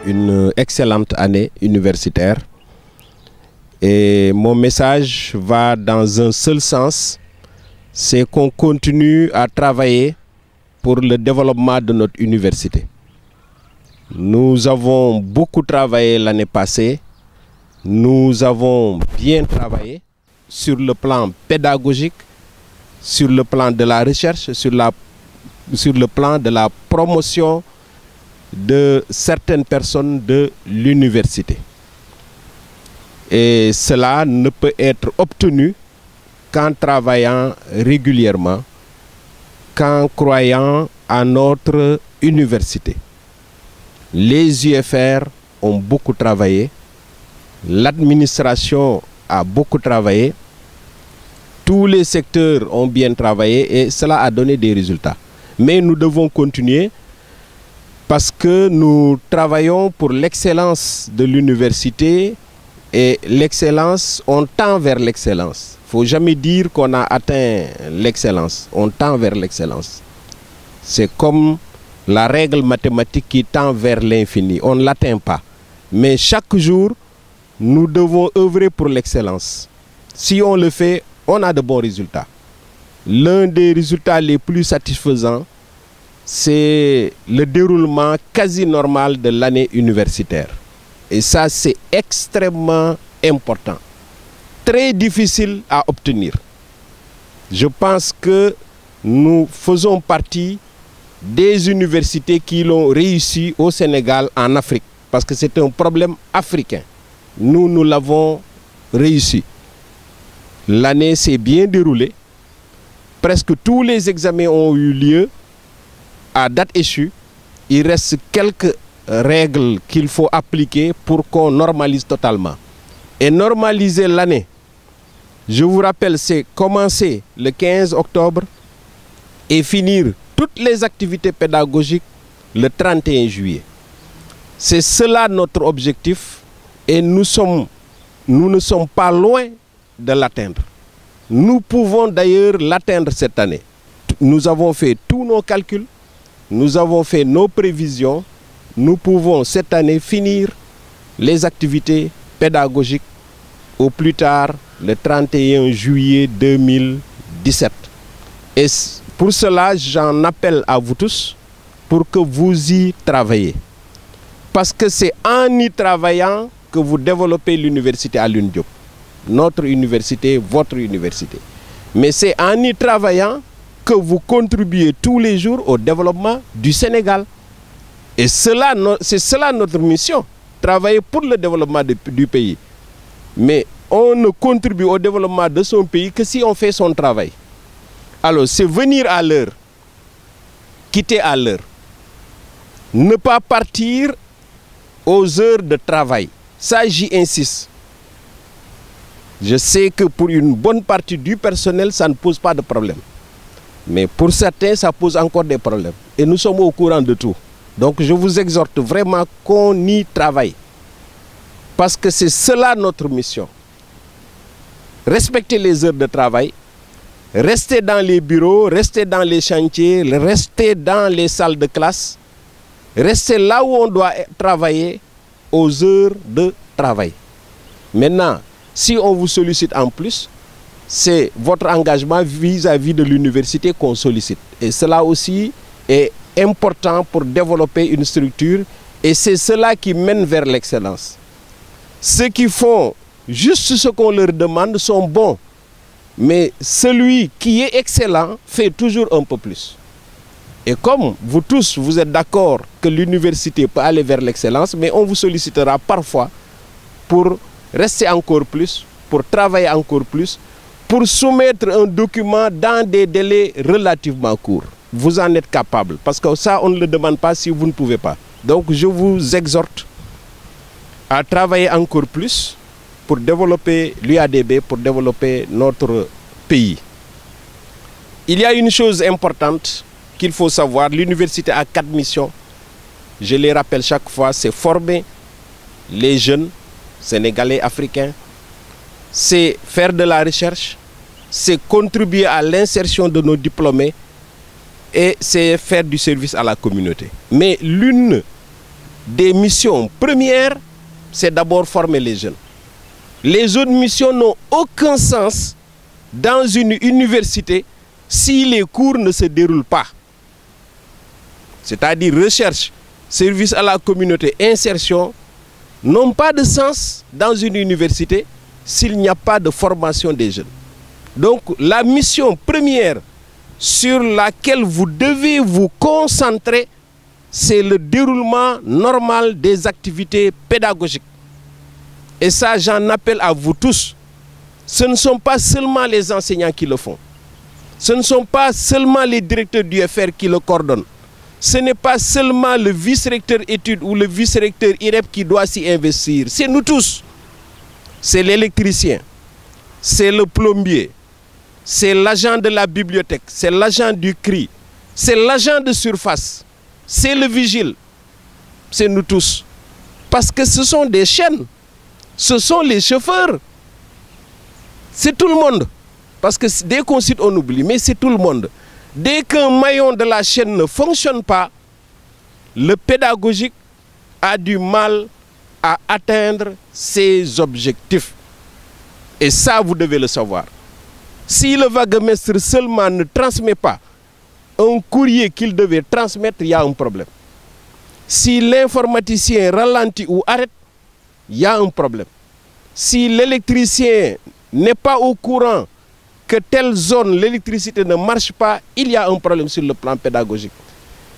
une excellente année universitaire. Et mon message va dans un seul sens, c'est qu'on continue à travailler pour le développement de notre université. Nous avons beaucoup travaillé l'année passée, nous avons bien travaillé sur le plan pédagogique, sur le plan de la recherche, sur le plan de la promotion de certaines personnes de l'université. Et cela ne peut être obtenu qu'en travaillant régulièrement, qu'en croyant à notre université. Les UFR ont beaucoup travaillé, l'administration a beaucoup travaillé, tous les secteurs ont bien travaillé et cela a donné des résultats. Mais nous devons continuer parce que nous travaillons pour l'excellence de l'université et l'excellence, on tend vers l'excellence. Il ne faut jamais dire qu'on a atteint l'excellence, on tend vers l'excellence. C'est comme la règle mathématique qui tend vers l'infini, on ne l'atteint pas. Mais chaque jour, nous devons œuvrer pour l'excellence. Si on le fait, on a de bons résultats. L'un des résultats les plus satisfaisants, c'est le déroulement quasi normal de l'année universitaire. Et ça, c'est extrêmement important. Très difficile à obtenir. Je pense que nous faisons partie des universités qui l'ont réussi au Sénégal, en Afrique. Parce que c'est un problème africain. Nous l'avons réussi. L'année s'est bien déroulée. Presque tous les examens ont eu lieu à date échue. Il reste quelques règles qu'il faut appliquer pour qu'on normalise totalement. Et normaliser l'année, je vous rappelle, c'est commencer le 15 octobre et finir toutes les activités pédagogiques le 31 juillet. C'est cela notre objectif et nous ne sommes pas loin de l'atteindre. Nous pouvons d'ailleurs l'atteindre cette année. Nous avons fait tous nos calculs, nous avons fait nos prévisions. Nous pouvons cette année finir les activités pédagogiques au plus tard le 31 juillet 2017. Et pour cela, j'en appelle à vous tous pour que vous y travaillez. Parce que c'est en y travaillant que vous développez l'université Alioune Diop. Notre université, votre université. Mais c'est en y travaillant que vous contribuez tous les jours au développement du Sénégal. Et c'est cela notre mission, travailler pour le développement du pays. Mais on ne contribue au développement de son pays que si on fait son travail. Alors c'est venir à l'heure, quitter à l'heure. Ne pas partir aux heures de travail. Ça, j'y insiste. Je sais que pour une bonne partie du personnel, ça ne pose pas de problème. Mais pour certains, ça pose encore des problèmes. Et nous sommes au courant de tout. Donc je vous exhorte vraiment qu'on y travaille. Parce que c'est cela notre mission. Respecter les heures de travail, rester dans les bureaux, rester dans les chantiers, rester dans les salles de classe, rester là où on doit travailler aux heures de travail. Maintenant, si on vous sollicite en plus, c'est votre engagement vis-à-vis de l'université qu'on sollicite. Et cela aussi est important pour développer une structure et c'est cela qui mène vers l'excellence. Ceux qui font juste ce qu'on leur demande sont bons, mais celui qui est excellent fait toujours un peu plus. Et comme vous tous, vous êtes d'accord que l'université peut aller vers l'excellence, mais on vous sollicitera parfois pour rester encore plus, pour travailler encore plus, pour soumettre un document dans des délais relativement courts. Vous en êtes capable, parce que ça, on ne le demande pas si vous ne pouvez pas. Donc, je vous exhorte à travailler encore plus pour développer l'UADB, pour développer notre pays. Il y a une chose importante qu'il faut savoir, l'université a 4 missions. Je les rappelle chaque fois, c'est former les jeunes sénégalais, africains, c'est faire de la recherche, c'est contribuer à l'insertion de nos diplômés et c'est faire du service à la communauté. Mais l'une des missions premières, c'est d'abord former les jeunes. Les autres missions n'ont aucun sens dans une université si les cours ne se déroulent pas. C'est-à-dire recherche, service à la communauté, insertion, n'ont pas de sens dans une université s'il n'y a pas de formation des jeunes. Donc la mission première sur laquelle vous devez vous concentrer, c'est le déroulement normal des activités pédagogiques. Et ça, j'en appelle à vous tous. Ce ne sont pas seulement les enseignants qui le font. Ce ne sont pas seulement les directeurs du FR qui le coordonnent. Ce n'est pas seulement le vice-recteur études ou le vice-recteur IREP qui doit s'y investir. C'est nous tous. C'est l'électricien, c'est le plombier, c'est l'agent de la bibliothèque, c'est l'agent du CRI, c'est l'agent de surface, c'est le vigile. C'est nous tous. Parce que ce sont des chaînes. Ce sont les chauffeurs. C'est tout le monde. Parce que dès qu'on cite, on oublie. Mais c'est tout le monde. Dès qu'un maillon de la chaîne ne fonctionne pas, le pédagogique a du mal à atteindre ses objectifs. Et ça, vous devez le savoir. Si le vaguemestre seulement ne transmet pas un courrier qu'il devait transmettre, il y a un problème. Si l'informaticien ralentit ou arrête, il y a un problème. Si l'électricien n'est pas au courant que telle zone, l'électricité ne marche pas, il y a un problème sur le plan pédagogique.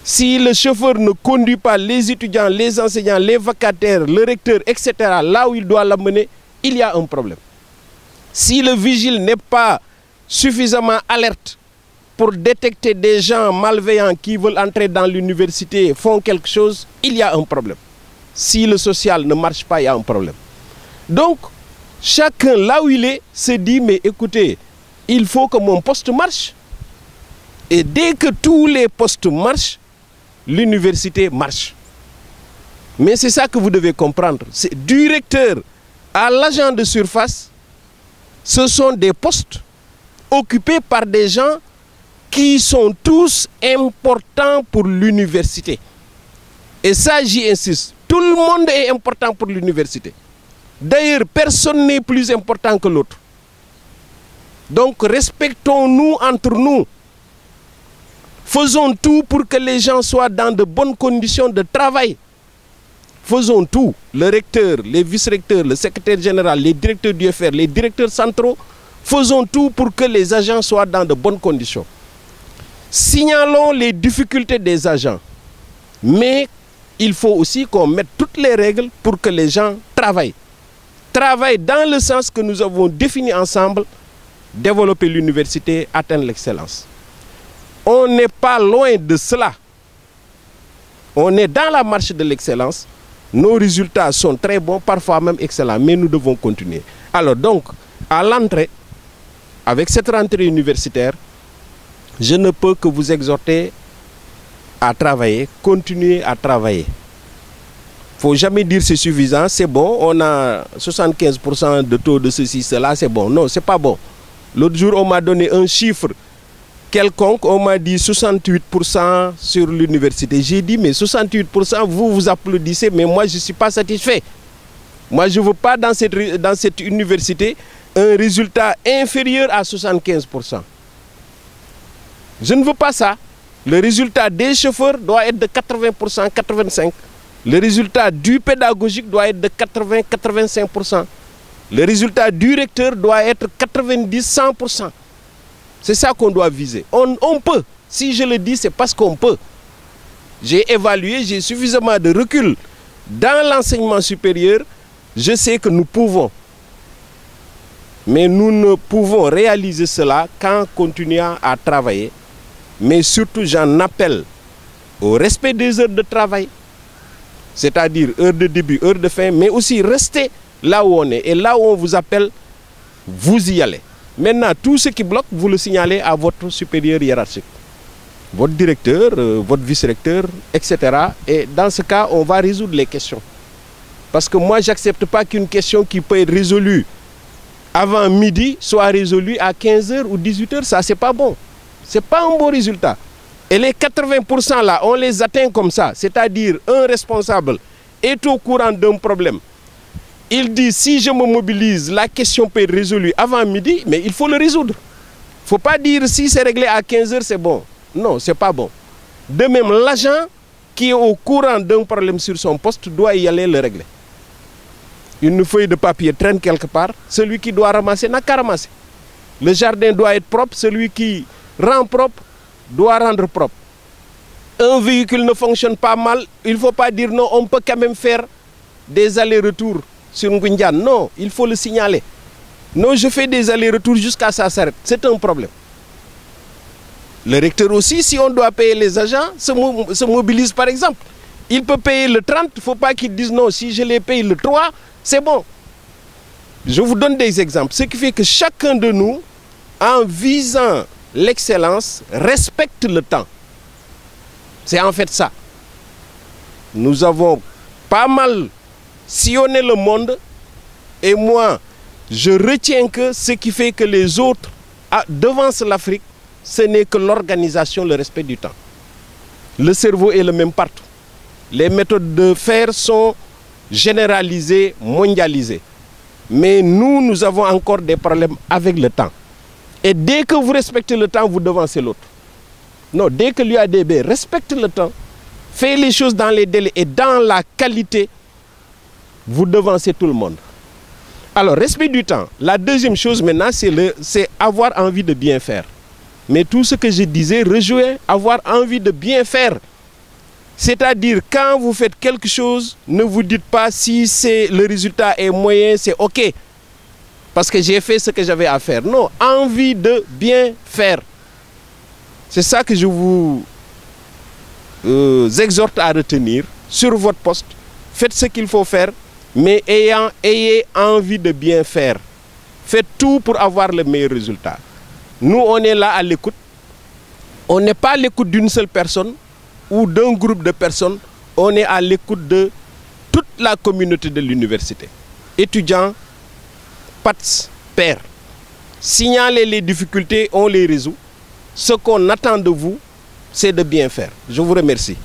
Si le chauffeur ne conduit pas les étudiants, les enseignants, les vacataires, le recteur, etc., là où il doit l'amener, il y a un problème. Si le vigile n'est pas suffisamment alerte pour détecter des gens malveillants qui veulent entrer dans l'université, font quelque chose, il y a un problème. Si le social ne marche pas, il y a un problème. Donc, chacun, là où il est, se dit, mais écoutez, il faut que mon poste marche. Et dès que tous les postes marchent, l'université marche. Mais c'est ça que vous devez comprendre. Du recteur à l'agent de surface, ce sont des postes occupés par des gens qui sont tous importants pour l'université. Et ça, j'y insiste. Tout le monde est important pour l'université. D'ailleurs, personne n'est plus important que l'autre. Donc, respectons-nous entre nous. Faisons tout pour que les gens soient dans de bonnes conditions de travail. Faisons tout. Le recteur, les vice-recteurs, le secrétaire général, les directeurs du FR, les directeurs centraux, faisons tout pour que les agents soient dans de bonnes conditions. Signalons les difficultés des agents. Mais il faut aussi qu'on mette toutes les règles pour que les gens travaillent. Travaillent dans le sens que nous avons défini ensemble, développer l'université, atteindre l'excellence. On n'est pas loin de cela. On est dans la marche de l'excellence. Nos résultats sont très bons, parfois même excellents, mais nous devons continuer. Alors donc, à l'entrée, avec cette rentrée universitaire, je ne peux que vous exhorter à travailler, continuer à travailler. Il ne faut jamais dire c'est suffisant, c'est bon, on a 75% de taux de ceci, cela, c'est bon. Non, c'est pas bon. L'autre jour, on m'a donné un chiffre quelconque, on m'a dit 68% sur l'université. J'ai dit, mais 68%, vous applaudissez, mais moi, je ne suis pas satisfait. Moi, je ne veux pas dans cette université un résultat inférieur à 75%. Je ne veux pas ça. Le résultat des chauffeurs doit être de 80%, 85%. Le résultat du pédagogique doit être de 80, 85%. Le résultat du recteur doit être 90, 100%. C'est ça qu'on doit viser. On peut. Si je le dis, c'est parce qu'on peut. J'ai évalué, j'ai suffisamment de recul dans l'enseignement supérieur. Je sais que nous pouvons. Mais nous ne pouvons réaliser cela qu'en continuant à travailler. Mais surtout, j'en appelle au respect des heures de travail. C'est-à-dire heure de début, heure de fin, mais aussi rester là où on est. Et là où on vous appelle, vous y allez. Maintenant, tout ce qui bloque, vous le signalez à votre supérieur hiérarchique. Votre directeur, votre vice-recteur, etc. Et dans ce cas, on va résoudre les questions. Parce que moi, je n'accepte pas qu'une question qui peut être résolue avant midi soit résolue à 15h ou 18h. Ça, c'est pas bon. Ce n'est pas un bon résultat. Et les 80% là, on les atteint comme ça. C'est-à-dire un responsable est au courant d'un problème, il dit si je me mobilise, la question peut être résolue avant midi, mais il faut le résoudre. Il ne faut pas dire si c'est réglé à 15 h, c'est bon. Non, ce n'est pas bon. De même, l'agent qui est au courant d'un problème sur son poste doit y aller le régler. Une feuille de papier traîne quelque part, celui qui doit ramasser n'a qu'à ramasser. Le jardin doit être propre, celui qui rend propre doit rendre propre. Un véhicule ne fonctionne pas mal, il ne faut pas dire non, on peut quand même faire des allers-retours sur Ngundian. Non, il faut le signaler. Non, je fais des allers-retours jusqu'à ça s'arrête. C'est un problème. Le recteur aussi, si on doit payer les agents, se mobilise par exemple. Il peut payer le 30, il ne faut pas qu'il dise non, si je les paye le 3, c'est bon. Je vous donne des exemples. Ce qui fait que chacun de nous, en visant l'excellence, respecte le temps. C'est en fait ça. Nous avons pas mal sillonné le monde et moi, je retiens que ce qui fait que les autres devancent l'Afrique, ce n'est que l'organisation, le respect du temps. Le cerveau est le même partout. Les méthodes de faire sont généralisées, mondialisées. Mais nous avons encore des problèmes avec le temps. Et dès que vous respectez le temps, vous devancez l'autre. Non, dès que l'UADB respecte le temps, fait les choses dans les délais et dans la qualité, vous devancez tout le monde. Alors, respect du temps. La deuxième chose maintenant, c'est avoir envie de bien faire. Mais tout ce que je disais rejoint avoir envie de bien faire. C'est-à-dire, quand vous faites quelque chose, ne vous dites pas si le résultat est moyen, c'est OK. Parce que j'ai fait ce que j'avais à faire. Non, envie de bien faire. C'est ça que je vous exhorte à retenir sur votre poste. Faites ce qu'il faut faire, mais ayez envie de bien faire. Faites tout pour avoir le meilleur résultat. Nous, on est là à l'écoute. On n'est pas à l'écoute d'une seule personne ou d'un groupe de personnes. On est à l'écoute de toute la communauté de l'université. Étudiants, PATS, pairs. Signalez les difficultés, on les résout. Ce qu'on attend de vous, c'est de bien faire. Je vous remercie.